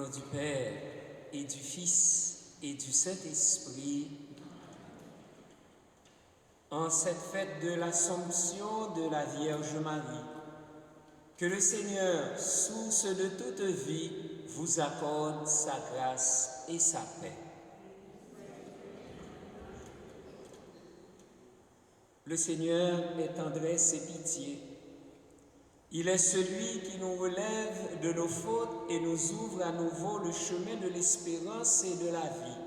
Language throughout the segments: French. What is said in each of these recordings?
nom du Père, et du Fils, et du Saint-Esprit, en cette fête de l'Assomption de la Vierge Marie, que le Seigneur, source de toute vie, vous accorde sa grâce et sa paix. Le Seigneur est tendresse et pitié. Il est celui qui nous relève de nos fautes et nous ouvre à nouveau le chemin de l'espérance et de la vie.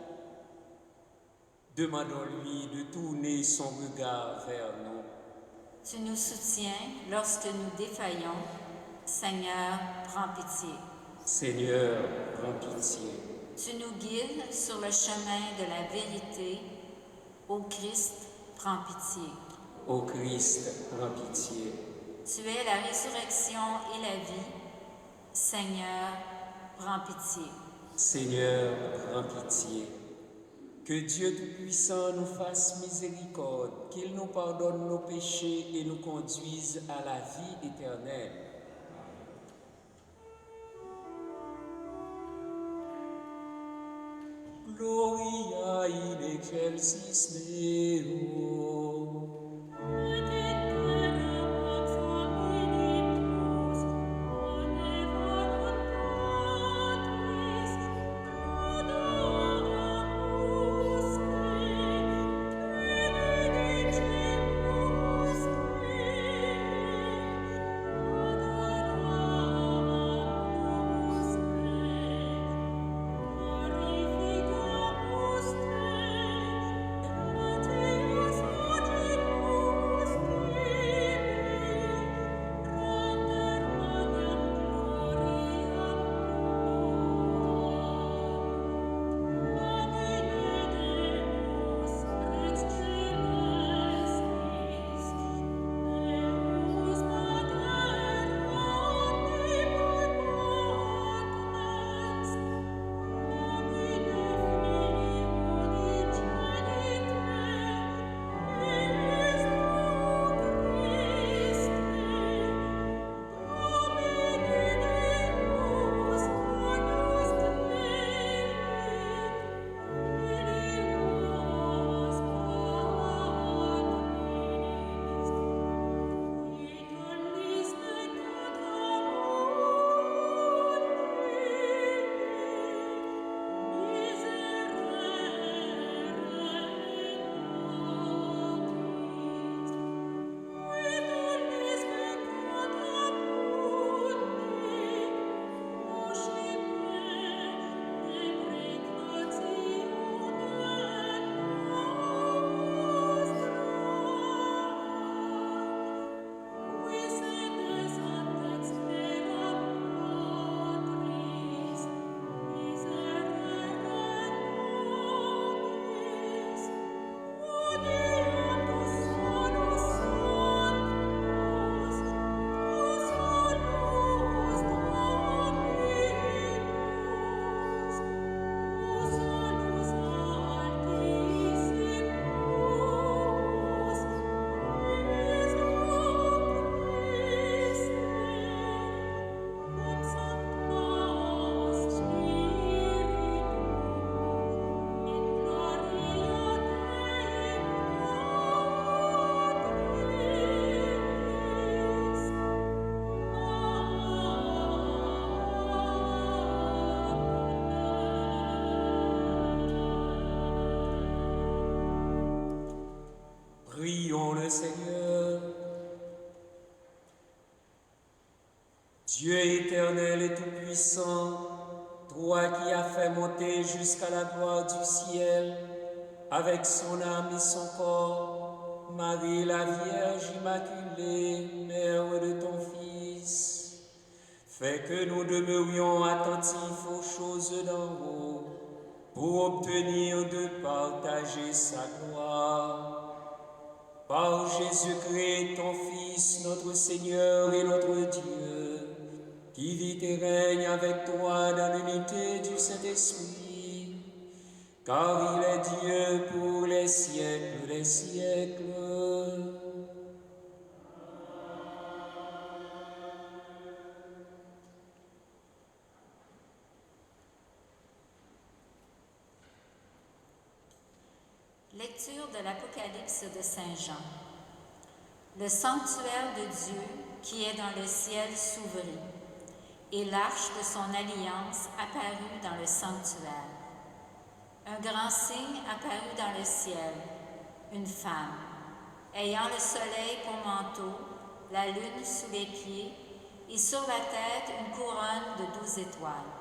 Demandons-lui de tourner son regard vers nous. Tu nous soutiens lorsque nous défaillons. Seigneur, prends pitié. Seigneur, prends pitié. Tu nous guides sur le chemin de la vérité. Ô Christ, prends pitié. Ô Christ, prends pitié. Tu es la résurrection et la vie. Seigneur, prends pitié. Seigneur, prends pitié. Que Dieu Tout-Puissant nous fasse miséricorde, qu'il nous pardonne nos péchés et nous conduise à la vie éternelle. Gloria in excelsis Deo. Prions le Seigneur. Dieu éternel et tout-puissant, toi qui as fait monter jusqu'à la gloire du ciel, avec son âme et son corps, Marie la Vierge Immaculée, Mère de ton Fils, fais que nous demeurions attentifs aux choses d'en haut, pour obtenir de partager sa gloire. Par Jésus-Christ, ton Fils, notre Seigneur et notre Dieu, qui vit et règne avec toi dans l'unité du Saint-Esprit, car il est Dieu pour les siècles des siècles. Lecture de l'Apocalypse de Saint Jean. Le sanctuaire de Dieu qui est dans le ciel s'ouvrit, et l'arche de son alliance apparut dans le sanctuaire. Un grand signe apparut dans le ciel, une femme, ayant le soleil pour manteau, la lune sous les pieds, et sur la tête une couronne de 12 étoiles.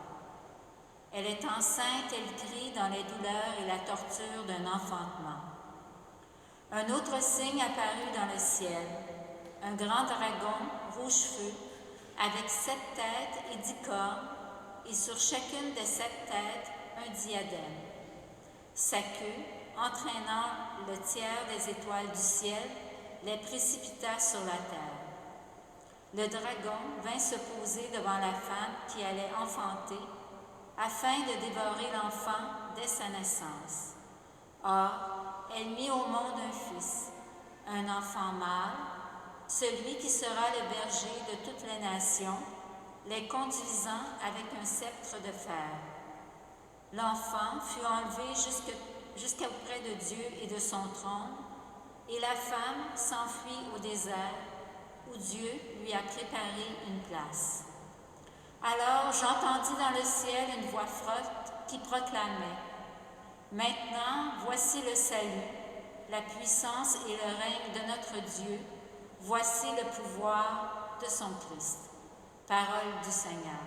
Elle est enceinte, elle crie dans les douleurs et la torture d'un enfantement. Un autre signe apparut dans le ciel, un grand dragon rouge-feu, avec 7 têtes et 10 cornes, et sur chacune de 7 têtes un diadème. Sa queue, entraînant le tiers des étoiles du ciel, les précipita sur la terre. Le dragon vint se poser devant la femme qui allait enfanter, afin de dévorer l'enfant dès sa naissance. Or, elle mit au monde un fils, un enfant mâle, celui qui sera le berger de toutes les nations, les conduisant avec un sceptre de fer. L'enfant fut enlevé jusqu'auprès de Dieu et de son trône, et la femme s'enfuit au désert, où Dieu lui a préparé une place. Alors j'entendis dans le ciel une voix forte qui proclamait : Maintenant, voici le salut, la puissance et le règne de notre Dieu, voici le pouvoir de son Christ. Parole du Seigneur.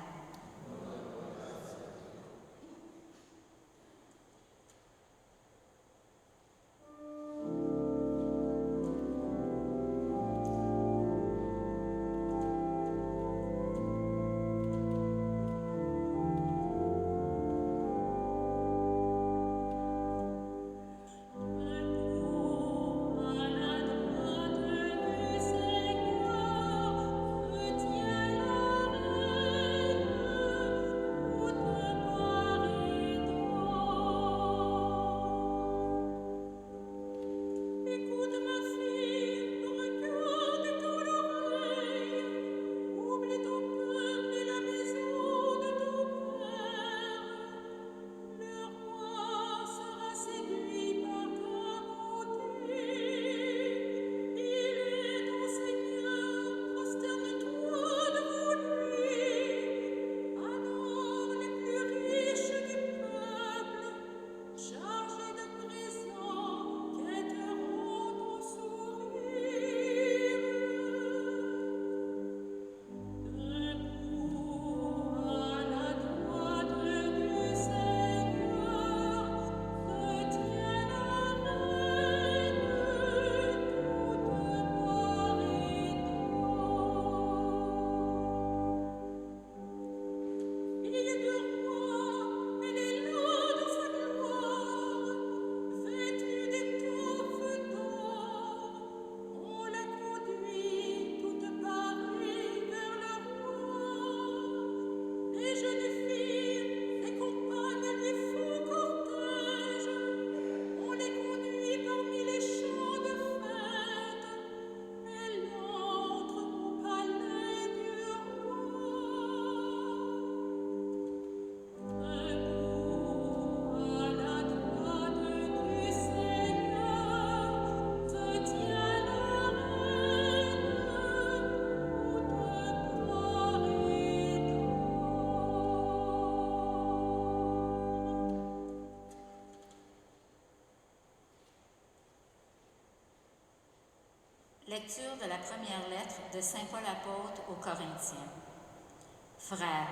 Lecture de la première lettre de saint Paul apôtre aux Corinthiens. Frères,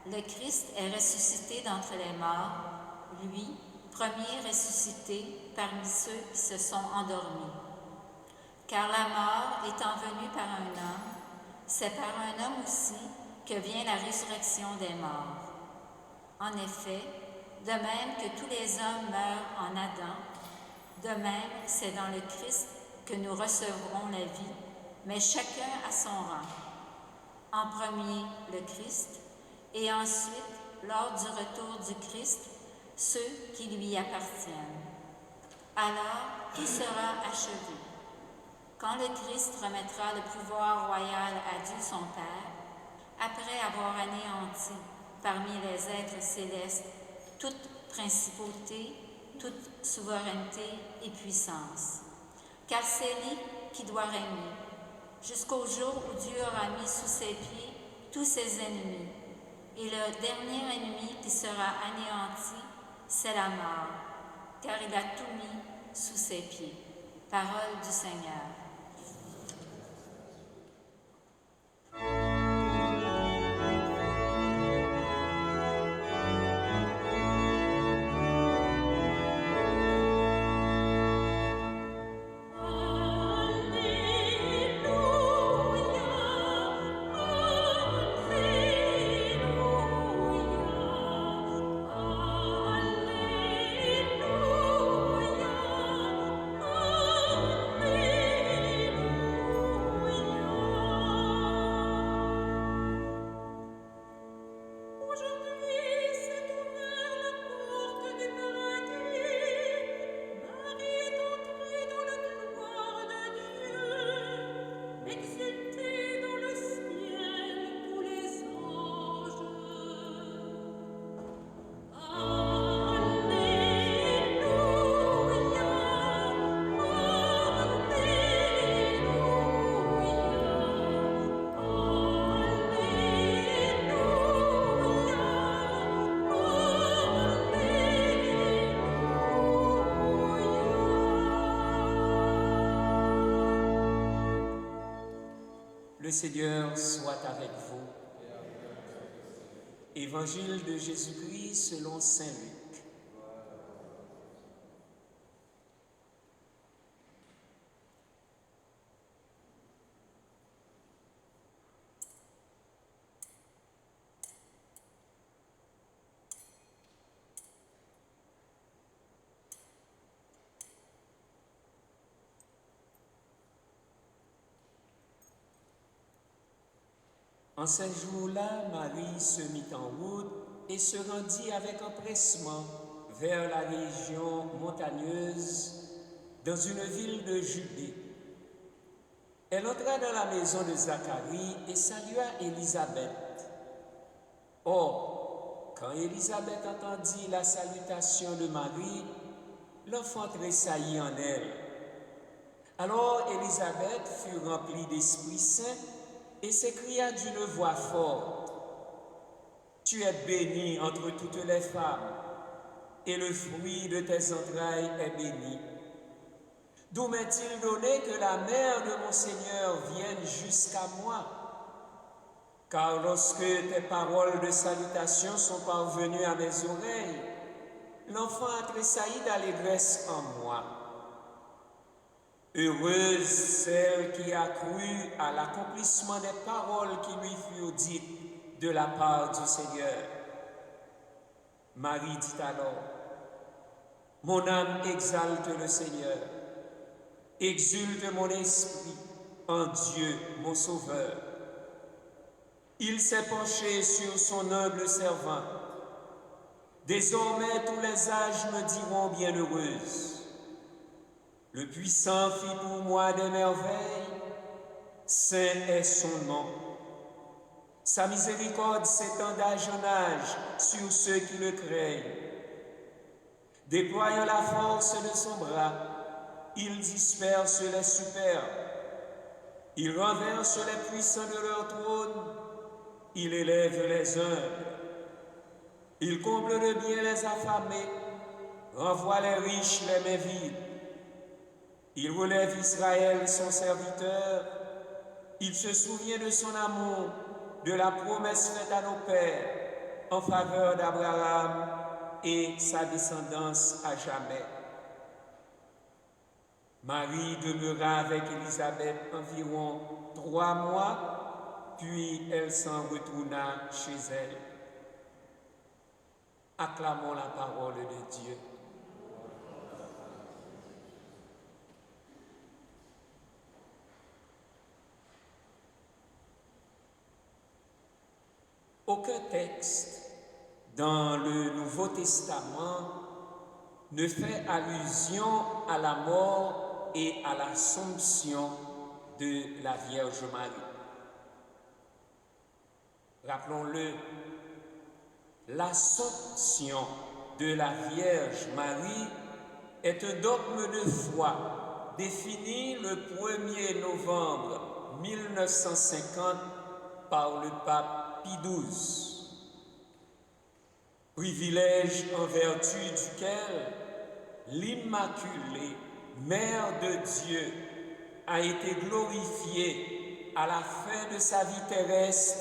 le Christ est ressuscité d'entre les morts, lui, premier ressuscité parmi ceux qui se sont endormis. Car la mort étant venue par un homme, c'est par un homme aussi que vient la résurrection des morts. En effet, de même que tous les hommes meurent en Adam, de même c'est dans le Christ que nous recevrons la vie, mais chacun à son rang. En premier, le Christ, et ensuite, lors du retour du Christ, ceux qui lui appartiennent. Alors, tout sera achevé. Quand le Christ remettra le pouvoir royal à Dieu son Père, après avoir anéanti parmi les êtres célestes toute principauté, toute souveraineté et puissance. Car c'est lui qui doit régner, jusqu'au jour où Dieu aura mis sous ses pieds tous ses ennemis. Et le dernier ennemi qui sera anéanti, c'est la mort, car il a tout mis sous ses pieds. Parole du Seigneur. Le Seigneur soit avec vous. Évangile de Jésus-Christ selon saint Luc. En ce jour-là, Marie se mit en route et se rendit avec empressement vers la région montagneuse, dans une ville de Judée. Elle entra dans la maison de Zacharie et salua Élisabeth. Or, quand Élisabeth entendit la salutation de Marie, l'enfant tressaillit en elle. Alors Élisabeth fut remplie d'Esprit Saint et s'écria d'une voix forte, « Tu es bénie entre toutes les femmes, et le fruit de tes entrailles est béni. D'où m'est-il donné que la mère de mon Seigneur vienne jusqu'à moi? Car lorsque tes paroles de salutation sont parvenues à mes oreilles, l'enfant a tressailli d'allégresse en moi. Heureuse celle qui a cru à l'accomplissement des paroles qui lui furent dites de la part du Seigneur. » Marie dit alors, « Mon âme exalte le Seigneur, exulte mon esprit en Dieu mon Sauveur. Il s'est penché sur son humble servant. Désormais tous les âges me diront bienheureuse. Le puissant fit pour moi des merveilles, saint est son nom. Sa miséricorde s'étend d'âge en âge sur ceux qui le craignent. Déployant la force de son bras, il disperse les superbes. Il renverse les puissants de leur trône, il élève les humbles. Il comble de bien les affamés, renvoie les riches les mains vides. Il relève Israël, son serviteur. Il se souvient de son amour, de la promesse faite à nos pères en faveur d'Abraham et sa descendance à jamais. » Marie demeura avec Élisabeth environ 3 mois, puis elle s'en retourna chez elle. Acclamons la parole de Dieu. Aucun texte dans le Nouveau Testament ne fait allusion à la mort et à l'Assomption de la Vierge Marie. Rappelons-le, l'Assomption de la Vierge Marie est un dogme de foi défini le 1er novembre 1950 par le pape Pie XII, privilège en vertu duquel l'Immaculée Mère de Dieu a été glorifiée à la fin de sa vie terrestre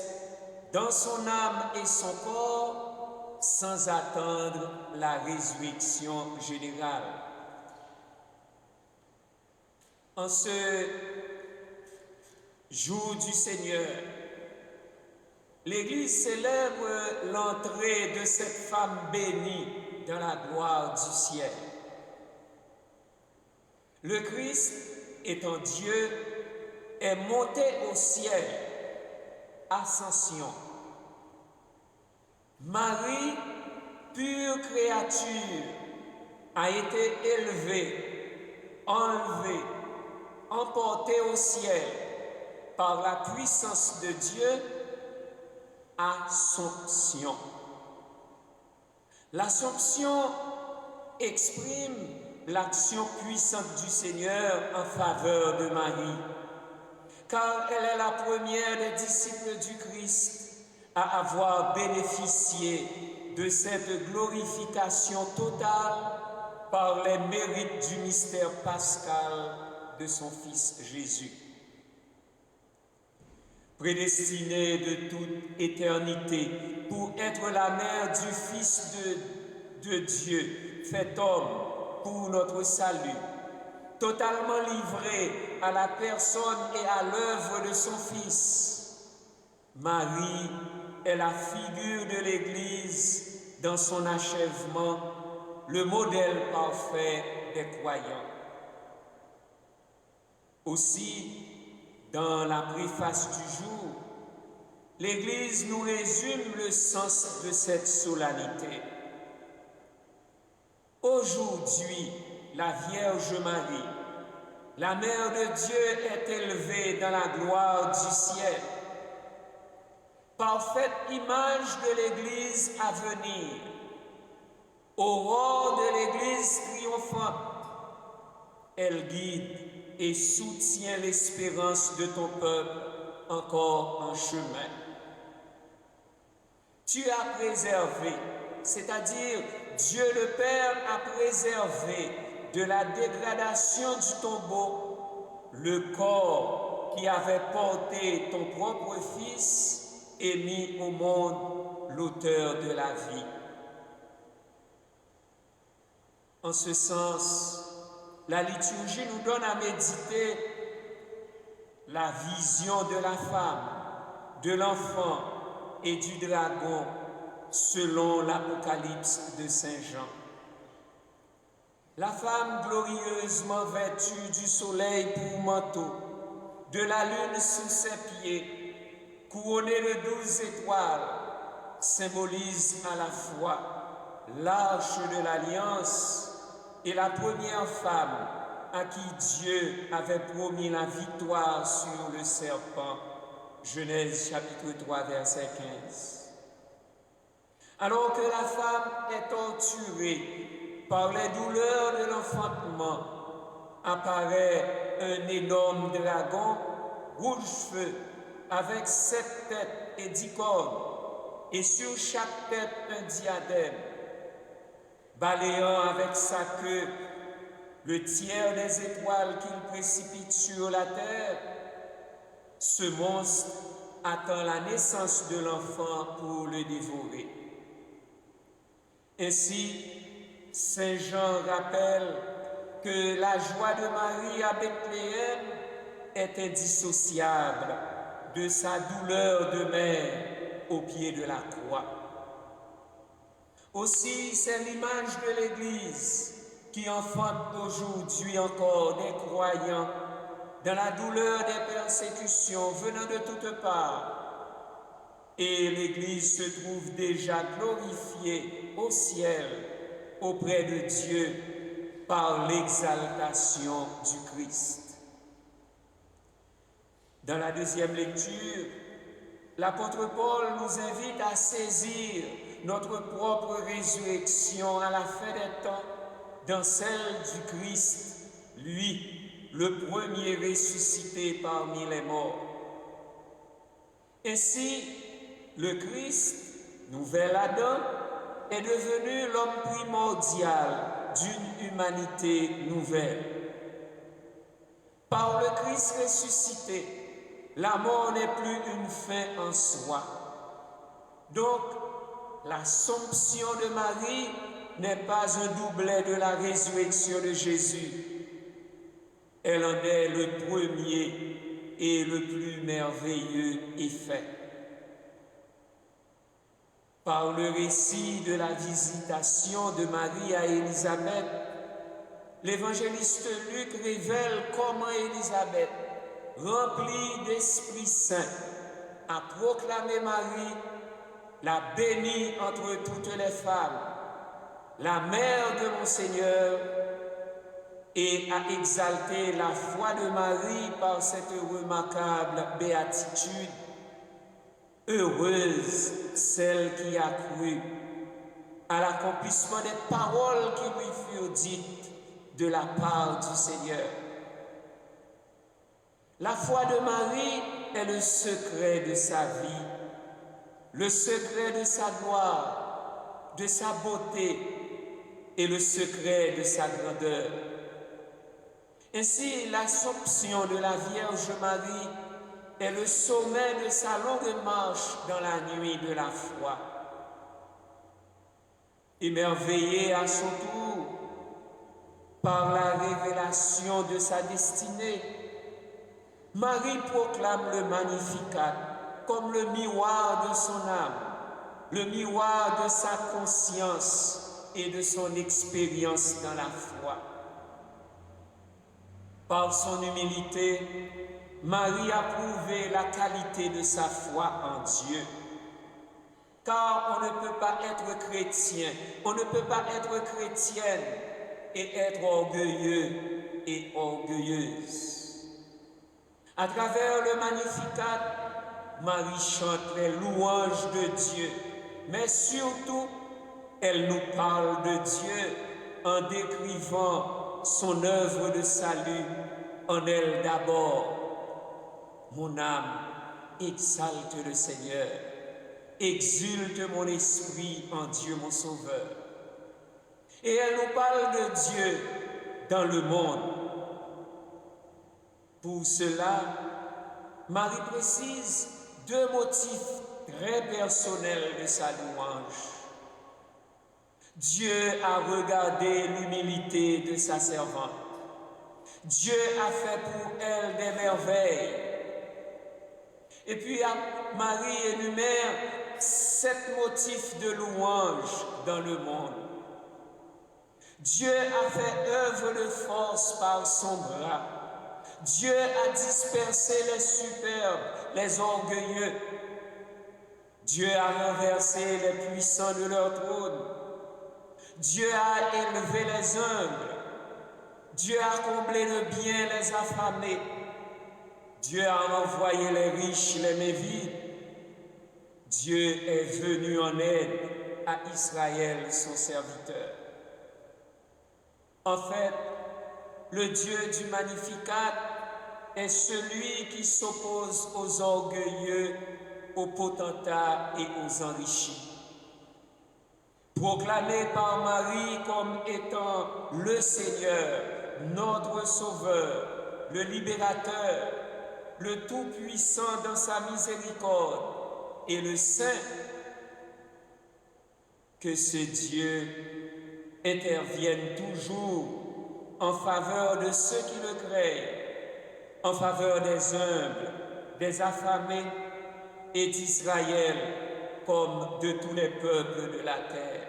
dans son âme et son corps sans attendre la résurrection générale. En ce jour du Seigneur, l'Église célèbre l'entrée de cette femme bénie dans la gloire du ciel. Le Christ, étant Dieu, est monté au ciel, ascension. Marie, pure créature, a été élevée, enlevée, emportée au ciel par la puissance de Dieu, Assomption. L'Assomption exprime l'action puissante du Seigneur en faveur de Marie, car elle est la première des disciples du Christ à avoir bénéficié de cette glorification totale par les mérites du mystère pascal de son Fils Jésus. Prédestinée de toute éternité pour être la mère du Fils de Dieu, fait homme pour notre salut, totalement livrée à la personne et à l'œuvre de son Fils. Marie est la figure de l'Église dans son achèvement, le modèle parfait des croyants. Aussi, dans la préface du jour, l'Église nous résume le sens de cette solennité. Aujourd'hui, la Vierge Marie, la Mère de Dieu, est élevée dans la gloire du ciel. Parfaite image de l'Église à venir, aurore de l'Église triomphante, elle guide et soutient l'espérance de ton peuple encore en chemin. Tu as préservé, c'est-à-dire Dieu le Père a préservé de la dégradation du tombeau le corps qui avait porté ton propre Fils et mis au monde l'auteur de la vie. En ce sens, la liturgie nous donne à méditer la vision de la femme, de l'enfant et du dragon selon l'Apocalypse de Saint Jean. La femme glorieusement vêtue du soleil pour manteau, de la lune sous ses pieds, couronnée de 12 étoiles, symbolise à la fois l'arche de l'alliance et la première femme à qui Dieu avait promis la victoire sur le serpent. Genèse chapitre 3, verset 15. Alors que la femme est torturée par les douleurs de l'enfantement, apparaît un énorme dragon, rouge-feu, avec 7 têtes et 10 cornes, et sur chaque tête un diadème. Balayant avec sa queue le tiers des étoiles qu'il précipite sur la terre, ce monstre attend la naissance de l'enfant pour le dévorer. Ainsi, Saint Jean rappelle que la joie de Marie à Bethléem est indissociable de sa douleur de mère au pied de la croix. Aussi, c'est l'image de l'Église qui enfante aujourd'hui encore des croyants dans la douleur des persécutions venant de toutes parts. Et l'Église se trouve déjà glorifiée au ciel auprès de Dieu par l'exaltation du Christ. Dans la deuxième lecture, l'apôtre Paul nous invite à saisir notre propre résurrection à la fin des temps dans celle du Christ, lui, le premier ressuscité parmi les morts. Ainsi, le Christ, nouvel Adam, est devenu l'homme primordial d'une humanité nouvelle. Par le Christ ressuscité, la mort n'est plus une fin en soi. Donc, l'Assomption de Marie n'est pas un doublet de la résurrection de Jésus. Elle en est le premier et le plus merveilleux effet. Par le récit de la visitation de Marie à Élisabeth, l'évangéliste Luc révèle comment Élisabeth, remplie d'Esprit Saint, a proclamé Marie la bénie entre toutes les femmes, la mère de mon Seigneur, et a exalté la foi de Marie par cette remarquable béatitude. Heureuse celle qui a cru à l'accomplissement des paroles qui lui furent dites de la part du Seigneur. La foi de Marie est le secret de sa vie, le secret de sa gloire, de sa beauté et le secret de sa grandeur. Ainsi, l'Assomption de la Vierge Marie est le sommet de sa longue marche dans la nuit de la foi. Émerveillée à son tour par la révélation de sa destinée, Marie proclame le Magnificat comme le miroir de son âme, le miroir de sa conscience et de son expérience dans la foi. Par son humilité, Marie a prouvé la qualité de sa foi en Dieu. Car on ne peut pas être chrétien, on ne peut pas être chrétienne et être orgueilleux et orgueilleuse. À travers le Magnificat, Marie chante les louanges de Dieu, mais surtout, elle nous parle de Dieu en décrivant son œuvre de salut en elle d'abord. Mon âme exalte le Seigneur, exulte mon esprit en Dieu mon Sauveur. Et elle nous parle de Dieu dans le monde. Pour cela, Marie précise deux motifs très personnels de sa louange. Dieu a regardé l'humilité de sa servante. Dieu a fait pour elle des merveilles. Et puis Marie énumère 7 motifs de louange dans le monde. Dieu a fait œuvre de force par son bras. Dieu a dispersé les superbes, les orgueilleux. Dieu a renversé les puissants de leur trône. Dieu a élevé les humbles. Dieu a comblé de bien les affamés. Dieu a envoyé les riches les mains vides. Dieu est venu en aide à Israël, son serviteur. En fait, le Dieu du Magnificat est celui qui s'oppose aux orgueilleux, aux potentats et aux enrichis. Proclamé par Marie comme étant le Seigneur, notre Sauveur, le Libérateur, le Tout-Puissant dans sa miséricorde et le Saint, que ce Dieu intervienne toujours en faveur de ceux qui le craignent, en faveur des humbles, des affamés et d'Israël comme de tous les peuples de la terre.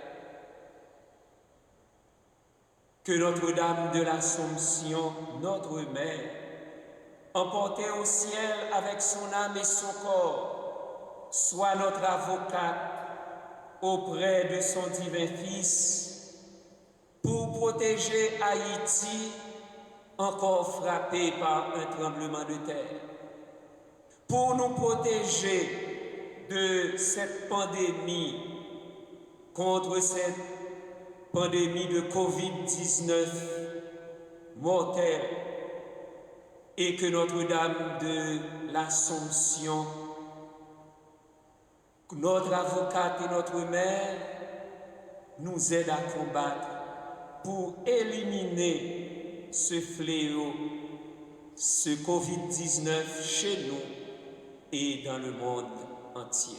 Que Notre-Dame de l'Assomption, notre Mère, emportée au ciel avec son âme et son corps, soit notre avocate auprès de son divin Fils, pour protéger Haïti, encore frappé par un tremblement de terre, pour nous protéger de cette pandémie, contre cette pandémie de Covid-19 mortelle et que Notre-Dame de l'Assomption, notre avocate et notre mère, nous aide à combattre pour éliminer ce fléau, ce Covid-19 chez nous et dans le monde entier.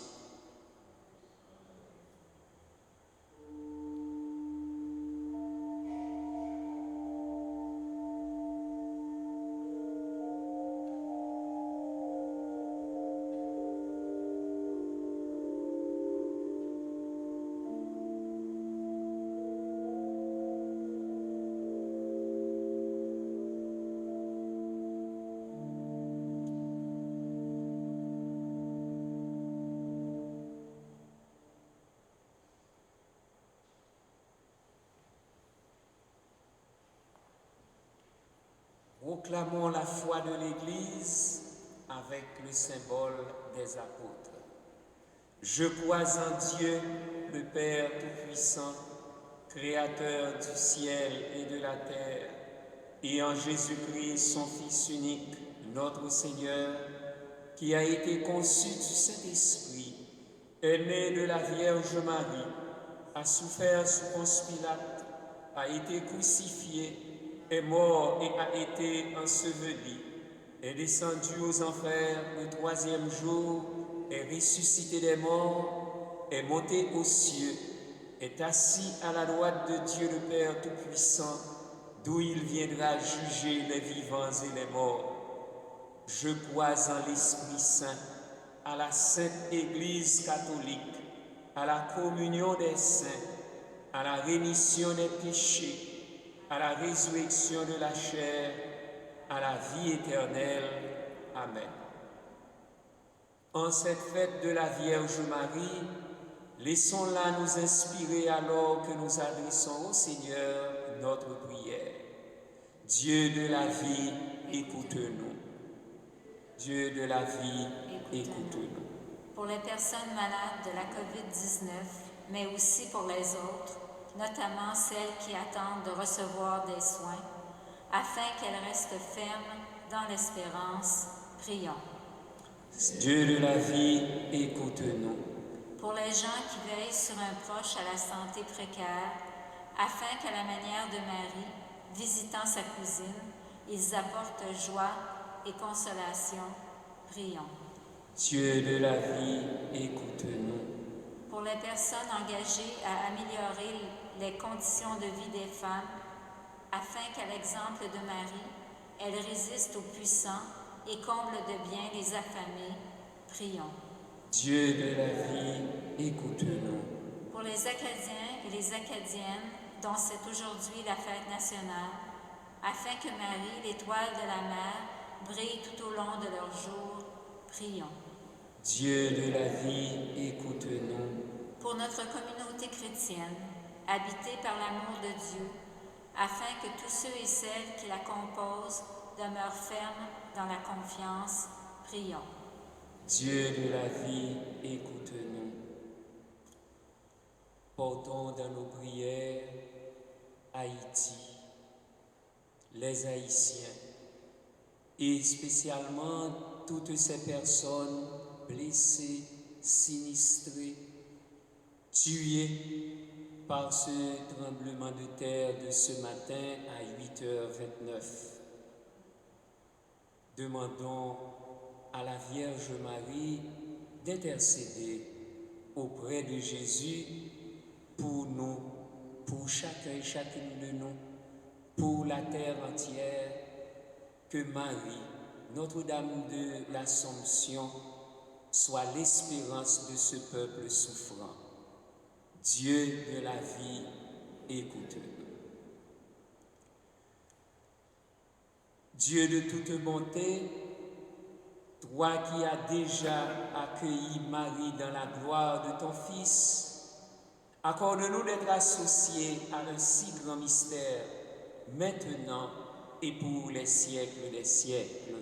Proclamons la foi de l'Église avec le symbole des apôtres. Je crois en Dieu, le Père Tout-Puissant, Créateur du ciel et de la terre, et en Jésus-Christ, son Fils unique, notre Seigneur, qui a été conçu du Saint-Esprit, est né de la Vierge Marie, a souffert sous Ponce Pilate, a été crucifié, est mort et a été enseveli, est descendu aux enfers le troisième jour, est ressuscité des morts, est monté aux cieux, est assis à la droite de Dieu le Père Tout-Puissant, d'où il viendra juger les vivants et les morts. Je crois en l'Esprit Saint, à la Sainte Église catholique, à la communion des saints, à la rémission des péchés, à la résurrection de la chair, à la vie éternelle. Amen. En cette fête de la Vierge Marie, laissons-la nous inspirer alors que nous adressons au Seigneur notre prière. Dieu de la vie, écoute-nous. Dieu de la vie, écoute-nous. Pour les personnes malades de la COVID-19, mais aussi pour les autres, notamment celles qui attendent de recevoir des soins, afin qu'elles restent fermes dans l'espérance, prions. Dieu de la vie, écoute-nous. Pour les gens qui veillent sur un proche à la santé précaire, afin qu'à la manière de Marie, visitant sa cousine, ils apportent joie et consolation, prions. Dieu de la vie, écoute-nous. Pour les personnes engagées à améliorer les conditions de vie des femmes, afin qu'à l'exemple de Marie, elles résistent aux puissants et comblent de bien les affamés, prions. Dieu de la vie, écoute-nous. Pour les Acadiens et les Acadiennes, dont c'est aujourd'hui la fête nationale, afin que Marie, l'étoile de la mer, brille tout au long de leur jour, prions. Dieu de la vie, écoute-nous. Pour notre communauté chrétienne, habitée par l'amour de Dieu, afin que tous ceux et celles qui la composent demeurent fermes dans la confiance, prions. Dieu de la vie, écoute-nous. Portons dans nos prières Haïti, les Haïtiens, et spécialement toutes ces personnes blessées, sinistrées, tuées par ce tremblement de terre de ce matin à 8h29. Demandons à la Vierge Marie d'intercéder auprès de Jésus pour nous, pour chacun et chacune de nous, pour la terre entière, que Marie, Notre-Dame de l'Assomption, soit l'espérance de ce peuple souffrant. Dieu de la vie, écoute-nous. Dieu de toute bonté, toi qui as déjà accueilli Marie dans la gloire de ton Fils, accorde-nous d'être associés à un si grand mystère, maintenant et pour les siècles des siècles.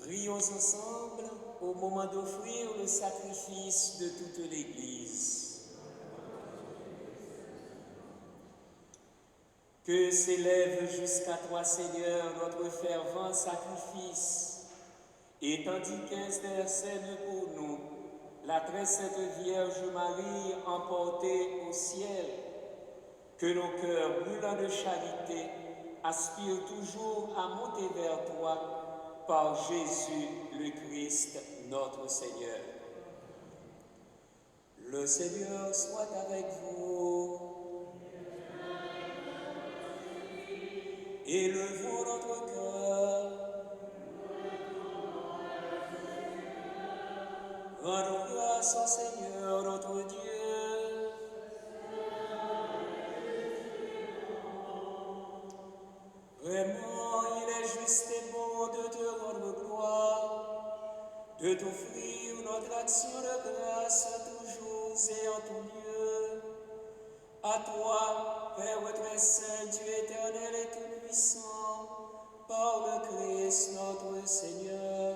Prions ensemble au moment d'offrir le sacrifice de toute l'Église. Que s'élève jusqu'à toi, Seigneur, notre fervent sacrifice, et tandis qu'intercède pour nous la très sainte Vierge Marie emportée au ciel, que nos cœurs brûlants de charité aspirent toujours à monter vers toi par Jésus le Christ, notre Seigneur. Le Seigneur soit avec vous. Élevons notre cœur. Rendons grâce au Seigneur notre Dieu. Vraiment, il est juste et bon de te rendre gloire, de t'offrir notre action de grâce toujours et en tout lieu. À toi, Père très saint, Dieu éternel et tout-puissant, par le Christ notre Seigneur.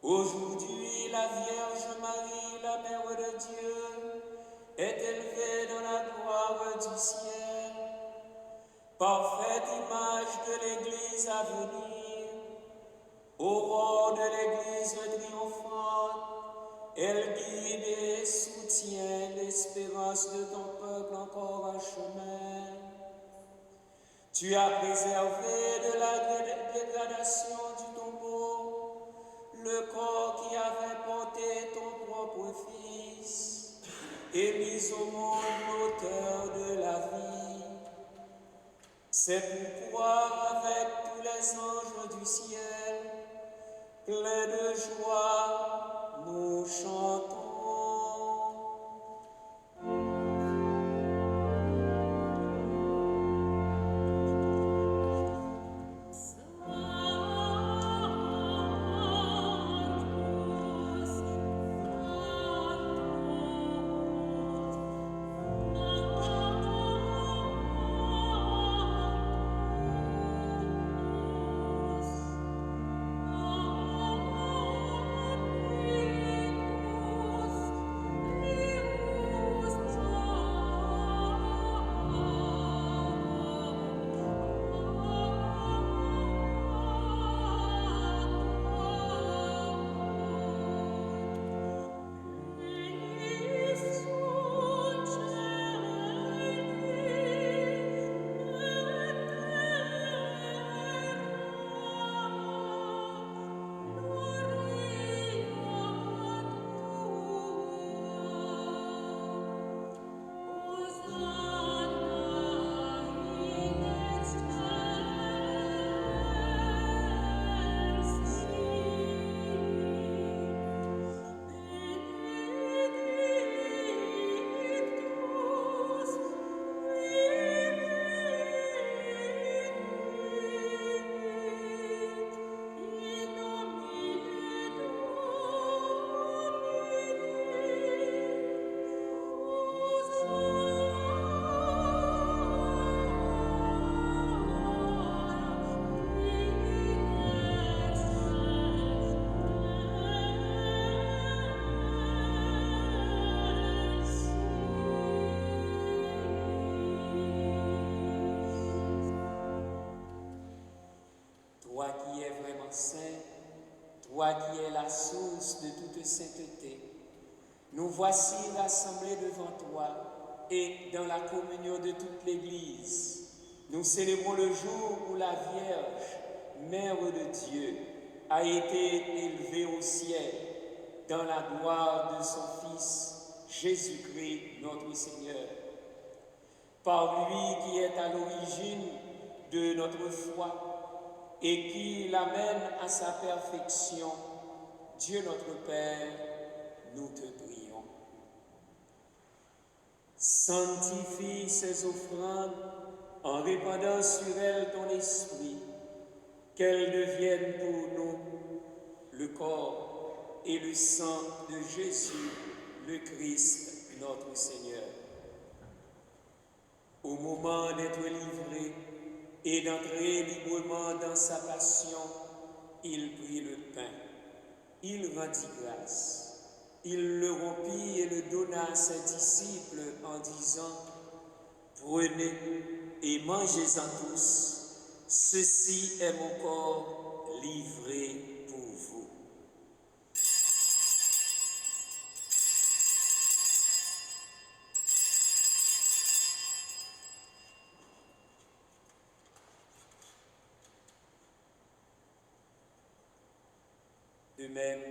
Aujourd'hui, la Vierge Marie, la Mère de Dieu, est élevée dans la gloire du ciel. Parfaite image de l'Église à venir, aurore de l'Église triomphante, elle guide et soutient l'espérance de ton peuple encore en chemin. Tu as préservé de la dégradation du tombeau le corps qui avait porté ton propre Fils et mis au monde l'auteur de la vie. C'est pourquoi, avec tous les anges du ciel, pleins de joie, nous chantons. Toi qui es vraiment saint, toi qui es la source de toute sainteté, nous voici rassemblés devant toi et dans la communion de toute l'Église. Nous célébrons le jour où la Vierge, Mère de Dieu, a été élevée au ciel dans la gloire de son Fils, Jésus-Christ, notre Seigneur. Par lui qui est à l'origine de notre foi, et qui l'amène à sa perfection, Dieu notre Père, nous te prions. Sanctifie ces offrandes en répandant sur elles ton esprit, qu'elles deviennent pour nous le corps et le sang de Jésus, le Christ, notre Seigneur. Au moment d'être livré et d'entrer librement dans sa passion, il prit le pain, il rendit grâce, il le rompit et le donna à ses disciples en disant, « Prenez et mangez-en tous, ceci est mon corps livré pour vous. » De même,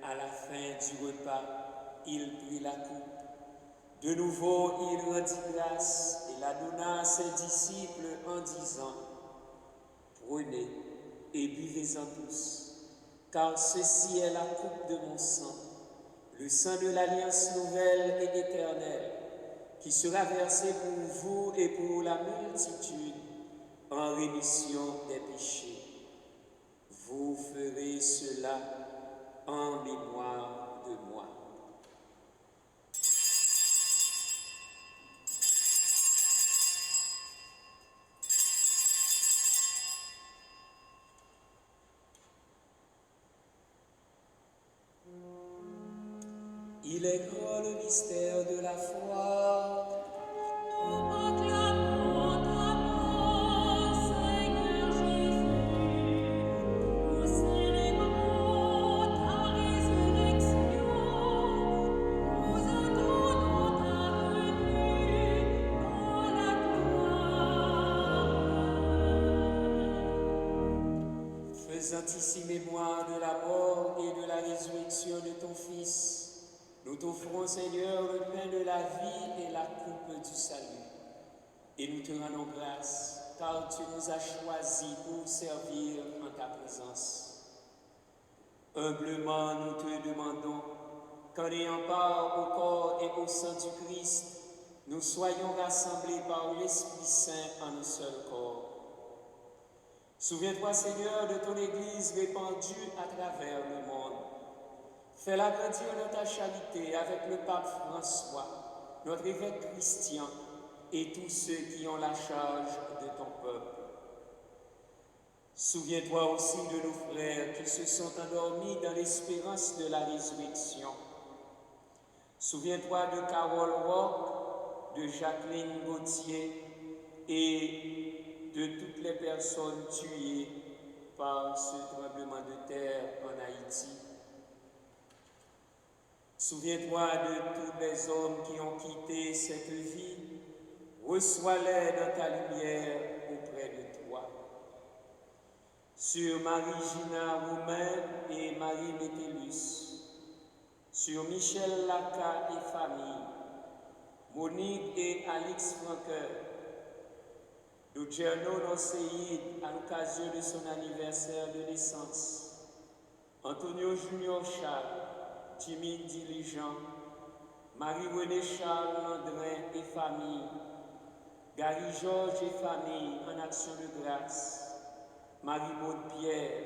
à la fin du repas, il prit la coupe. De nouveau, il rendit grâce et la donna à ses disciples en disant, « Prenez et buvez-en tous, car ceci est la coupe de mon sang, le sang de l'alliance nouvelle et éternelle, qui sera versé pour vous et pour la multitude en rémission des péchés. Vous ferez cela en mémoire de moi. » Il est grand le mystère de la foi. Nous proclamons ta mort, Seigneur Jésus. Nous célébrons ta résurrection. Nous attendons ta venue dans la gloire. Faisant ici mémoire de la mort et de la résurrection de ton Fils, nous t'offrons, Seigneur, le pain de la vie et la coupe du salut. Et nous te rendons grâce, car tu nous as choisis pour servir en ta présence. Humblement, nous te demandons qu'en ayant part au corps et au sang du Christ, nous soyons rassemblés par l'Esprit Saint en un seul corps. Souviens-toi, Seigneur, de ton Église répandue à travers le monde. Fais-la grandir dans ta charité avec le pape François, notre évêque Christian et tous ceux qui ont la charge de ton peuple. Souviens-toi aussi de nos frères qui se sont endormis dans l'espérance de la résurrection. Souviens-toi de Carole Rock, de Jacqueline Gauthier et de toutes les personnes tuées par ce tremblement de terre en Haïti. Souviens-toi de tous les hommes qui ont quitté cette vie. Reçois-les dans ta lumière auprès de toi. Sur Marie-Gina Roumain et Marie Métellus, sur Michel Laca et famille, Monique et Alix Franqueur, Luciano Noseïd à l'occasion de son anniversaire de naissance, Antonio Junior Charles, Jimmy Diligent, Marie-Renée Charles Landrin et famille, Gary Georges et famille en action de grâce, Marie-Maud Pierre,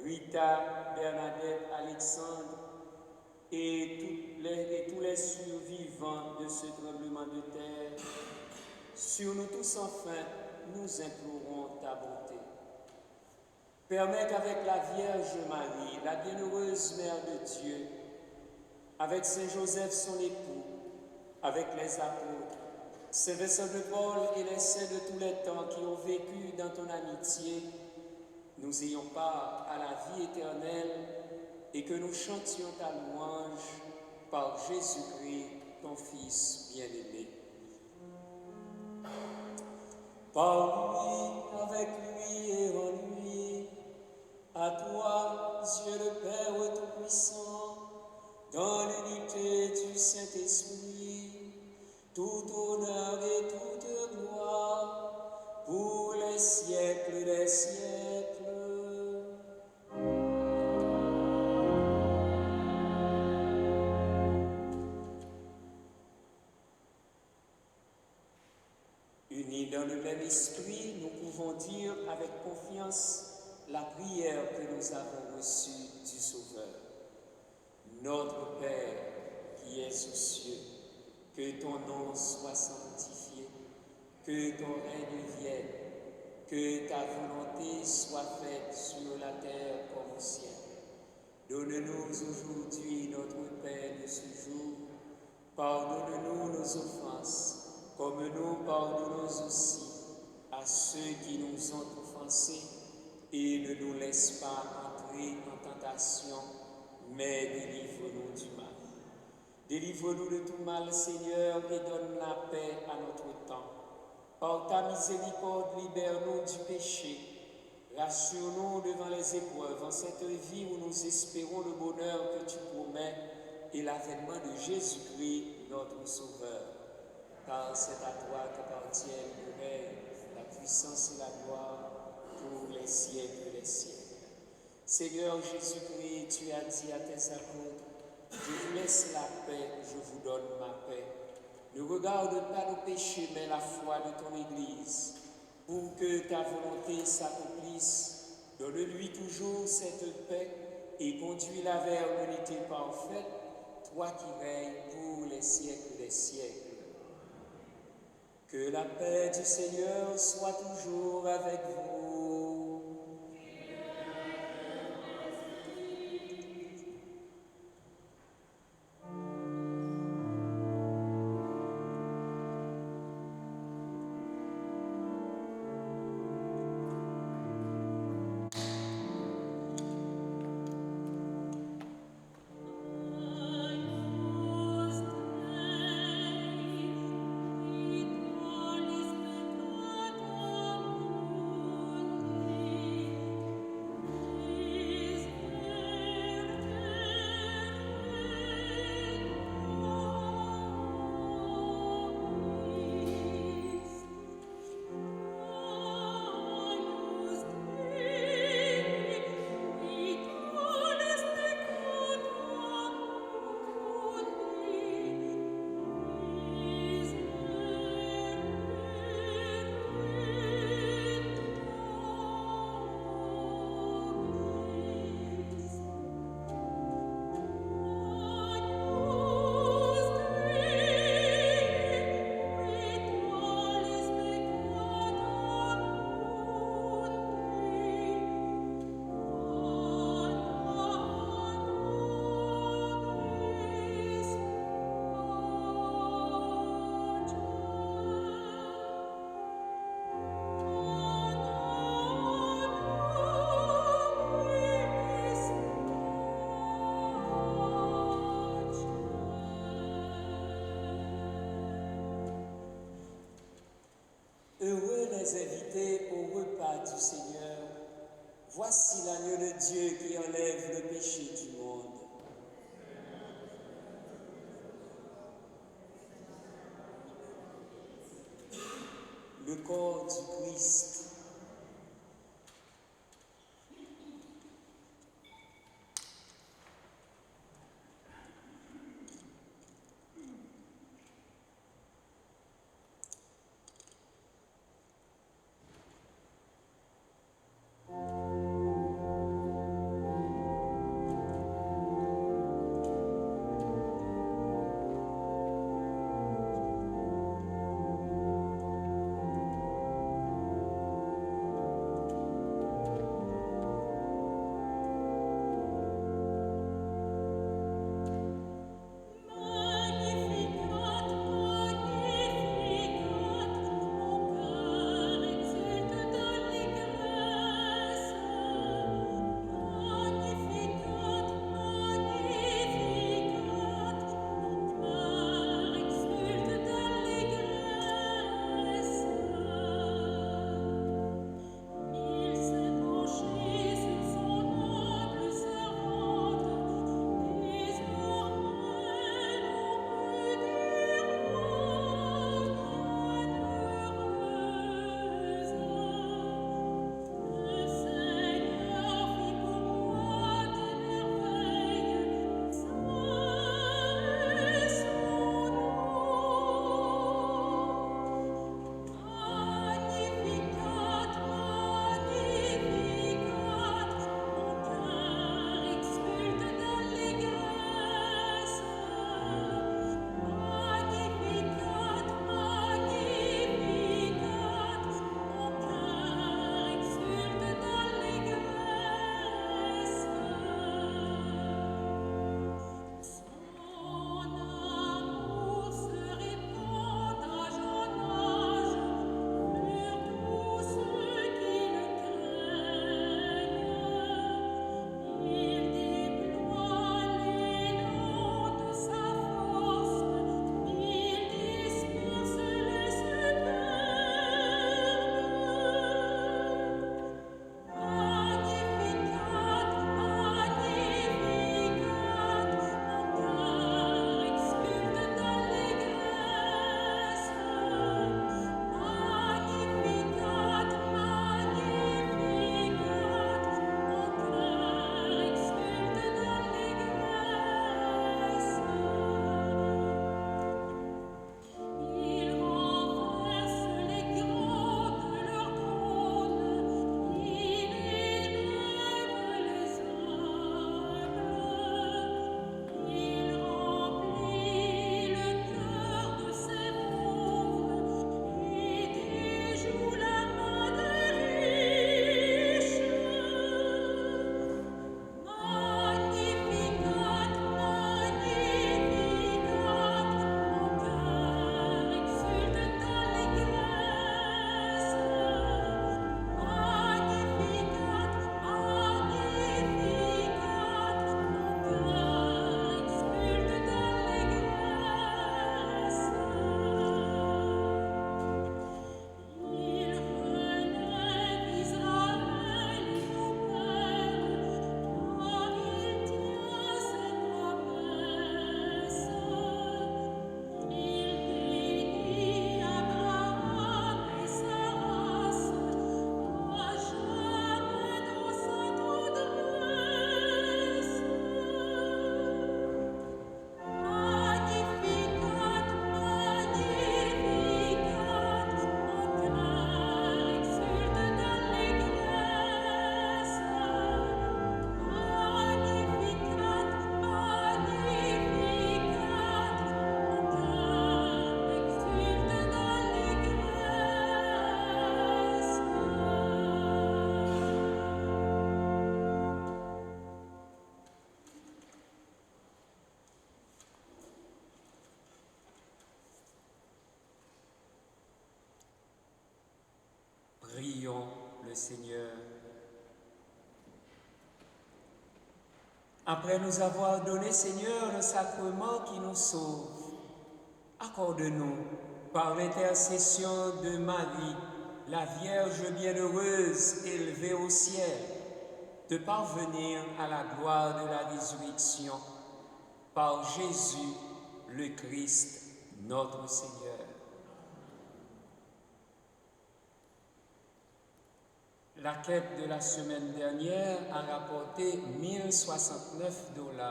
Rita, Bernadette, Alexandre et tous les survivants de ce tremblement de terre. Sur nous tous enfin, nous implorons ta bonté. Permets qu'avec la Vierge Marie, la bienheureuse Mère de Dieu, avec Saint Joseph son époux, avec les apôtres, Saint Vincent de Paul et les saints de tous les temps qui ont vécu dans ton amitié, nous ayons part à la vie éternelle et que nous chantions ta louange par Jésus-Christ, ton Fils bien-aimé. Par lui, avec lui et en lui, à toi, Dieu le Père Tout-Puissant, dans l'unité du Saint-Esprit, tout honneur et toute gloire, pour les siècles des siècles. Unis dans le même esprit, nous pouvons dire avec confiance la prière que nous avons reçue du Sauveur. Notre Père qui es aux cieux, que ton nom soit sanctifié, que ton règne vienne, que ta volonté soit faite sur la terre comme au ciel. Donne-nous aujourd'hui notre pain de ce jour. Pardonne-nous nos offenses, comme nous pardonnons aussi à ceux qui nous ont offensés. Et ne nous laisse pas entrer en tentation, mais délivre-nous du mal. Délivre-nous de tout mal, Seigneur, et donne la paix à notre temps. Par ta miséricorde, libère-nous du péché. Rassure-nous devant les épreuves, en cette vie où nous espérons le bonheur que tu promets et l'avènement de Jésus-Christ, notre Sauveur. Car c'est à toi qu'appartiennent le règne, la puissance et la gloire pour les siècles des siècles. Seigneur Jésus-Christ, tu as dit à tes apôtres, je vous laisse la paix, je vous donne ma paix. Ne regarde pas nos péchés, mais la foi de ton Église. Pour que ta volonté s'accomplisse, donne-lui toujours cette paix et conduis-la vers l'unité parfaite, toi qui règnes pour les siècles des siècles. Que la paix du Seigneur soit toujours avec vous. Heureux les invités au repas du Seigneur. Voici l'agneau de Dieu qui enlève le péché du monde. Le corps du Christ. le Seigneur. Après nous avoir donné, Seigneur, le sacrement qui nous sauve, accorde-nous, par l'intercession de Marie, la Vierge bienheureuse élevée au ciel, de parvenir à la gloire de la résurrection par Jésus le Christ, notre Seigneur. La quête de la semaine dernière a rapporté 1069 $.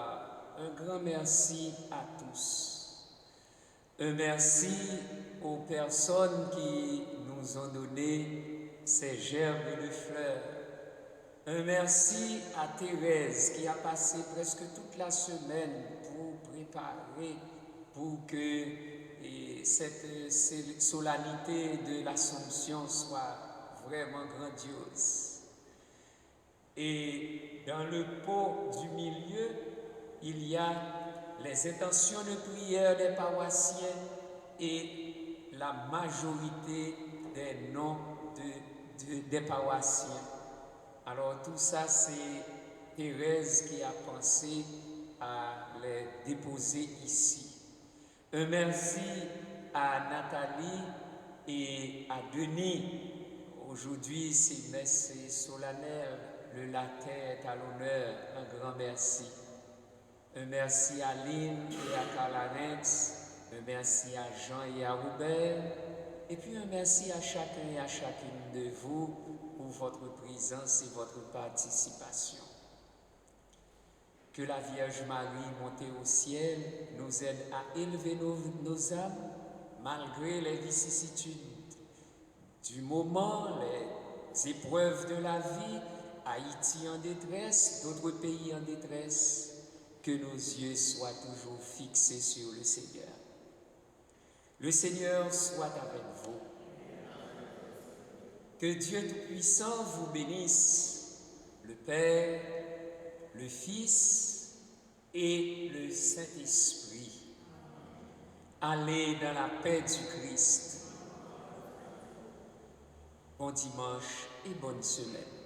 Un grand merci à tous. Un merci aux personnes qui nous ont donné ces gerbes de fleurs. Un merci à Thérèse qui a passé presque toute la semaine pour préparer pour que cette solennité de l'Assomption soit vraiment grandiose. Et dans le pot du milieu, il y a les intentions de prière des paroissiens et la majorité des noms des paroissiens. Alors tout ça, c'est Thérèse qui a pensé à les déposer ici. Un merci à Nathalie et à Denis. Aujourd'hui, c'est messe solennelle, le latin est à l'honneur, un grand merci. Un merci à Lynn et à Calarex, un merci à Jean et à Robert, et puis un merci à chacun et à chacune de vous pour votre présence et votre participation. Que la Vierge Marie, montée au ciel, nous aide à élever nos âmes malgré les vicissitudes du moment, les épreuves de la vie, Haïti en détresse, d'autres pays en détresse, que nos yeux soient toujours fixés sur le Seigneur. Le Seigneur soit avec vous. Que Dieu Tout-Puissant vous bénisse, le Père, le Fils et le Saint-Esprit. Allez dans la paix du Christ. Bon dimanche et bonne semaine.